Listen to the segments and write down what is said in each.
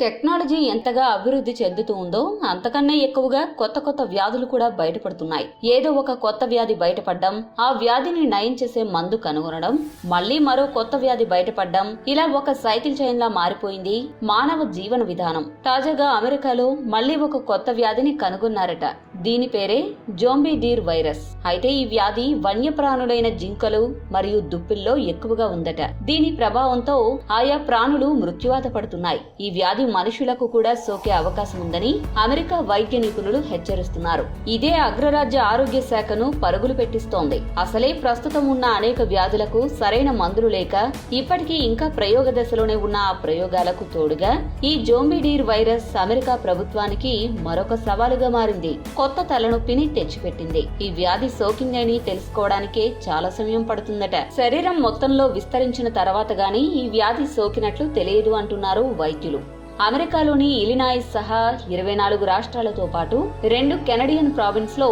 Technology ఎంతగా అభివృద్ధి చెందుతూ ఉందో అంతకన్నా ఎక్కువగా కొత్త కొత్త వ్యాధులు కూడా బయటపడుతున్నాయి. ఏదో ఒక కొత్త వ్యాధి బయటపడడం, ఆ వ్యాధిని నయం చేసే మందు కనుగొనడం, మళ్లీ మరో కొత్త వ్యాధి బయటపడడం, ఇలా ఒక సైకిల్ చైన్ లా మారిపోయింది మానవ జీవన విధానం. తాజాగా అమెరికాలో మళ్లీ ఒక కొత్త వ్యాధిని కనుగొన్నారట. దీని పేరే జోంబీ డీర్ వైరస్. అయితే ఈ వ్యాధి వన్యప్రాణులైన జింకలు మరియు దుప్పిల్లో ఎక్కువగా ఉందట. దీని ప్రభావంతో ఆయా ప్రాణులు మృత్యువాత పడుతున్నాయి. ఈ వ్యాధి మనుషులకు కూడా సోకే అవకాశం ఉందని అమెరికా వైద్య నిపుణులు హెచ్చరిస్తున్నారు. ఇదే అగ్రరాజ్య ఆరోగ్య శాఖను పరుగులు పెట్టిస్తోంది. అసలే ప్రస్తుతం ఉన్న అనేక వ్యాధులకు సరైన మందులు లేక ఇప్పటికీ ఇంకా ప్రయోగ దశలోనే ఉన్న ఆ ప్రయోగాలకు తోడుగా ఈ జోంబీ డీర్ వైరస్ అమెరికా ప్రభుత్వానికి మరొక సవాలుగా మారింది. కొత్త తలనొప్పిని తెచ్చిపెట్టింది. ఈ వ్యాధి సోకిందని తెలుసుకోవడానికే చాలా సమయం పడుతుందట. శరీరం మొత్తంలో విస్తరించిన తర్వాత గానీ ఈ వ్యాధి సోకినట్లు తెలియదు అంటున్నారు వైద్యులు. అమెరికాలోని ఇలినాయిస్ సహా 24 రాష్ట్రాలతో పాటు 2 కెనడియన్ ప్రావిన్స్ లో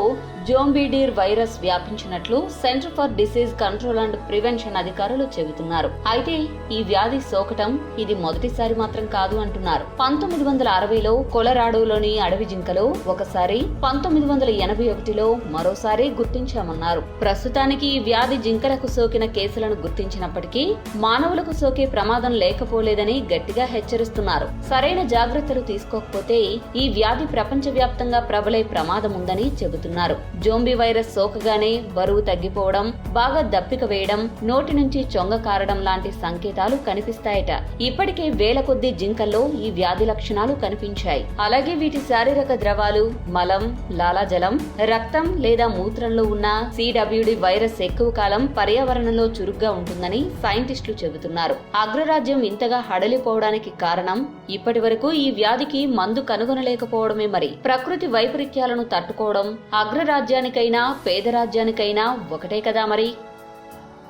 జోంబీ డీర్ వైరస్ వ్యాపించినట్లు centre for disease control and prevention అధికారులు చెబుతున్నారు. అయితే ఈ వ్యాధి సోకటం ఇది మొదటిసారి మాత్రం కాదు అంటున్నారు. 1960లో కొలరాడోలోని అడవి జింకలో ఒకసారి, 1981లో మరోసారి గుర్తించామన్నారు. ప్రస్తుతానికి ఈ వ్యాధి జింకలకు సోకిన కేసులను గుర్తించినప్పటికీ మానవులకు సోకే ప్రమాదం లేకపోలేదని గట్టిగా హెచ్చరిస్తున్నారు. సరైన జాగ్రత్తలు తీసుకోకపోతే ఈ వ్యాధి ప్రపంచవ్యాప్తంగా ప్రబలే ప్రమాదం ఉందని చెబుతున్నారు. జోంబీ వైరస్ సోకగానే బరువు తగ్గిపోవడం, బాగా దప్పిక వేయడం, నోటి నుంచి చొంగ కారడం లాంటి సంకేతాలు కనిపిస్తాయట. ఇప్పటికే వేల కొద్ది జింకల్లో ఈ వ్యాధి లక్షణాలు కనిపించాయి. అలాగే వీటి శారీరక ద్రవాలు, మలం, లాలాజలం, రక్తం లేదా మూత్రంలో ఉన్న సిడబ్ల్యూడి వైరస్ ఎక్కువ కాలం పర్యావరణంలో చురుగ్గా ఉంటుందని సైంటిస్టులు చెబుతున్నారు. అగ్రరాజ్యం ఇంతగా హడలిపోవడానికి కారణం ఇప్పటి వరకు ఈ వ్యాధికి మందు కనుగొనలేకపోవడమే. మరి ప్రకృతి వైపరీత్యాలను తట్టుకోవడం అగ్రరాజ్యానికైనా పేద రాజ్యానికైనా ఒకటే కదా. మరి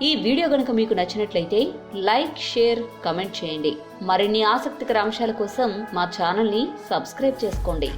ఈ వీడియో గనుక మీకు నచ్చినట్లయితే లైక్, షేర్, కమెంట్ చేయండి. మరిన్ని ఆసక్తికర అంశాల కోసం మా ఛానల్ ని సబ్స్క్రైబ్ చేసుకోండి.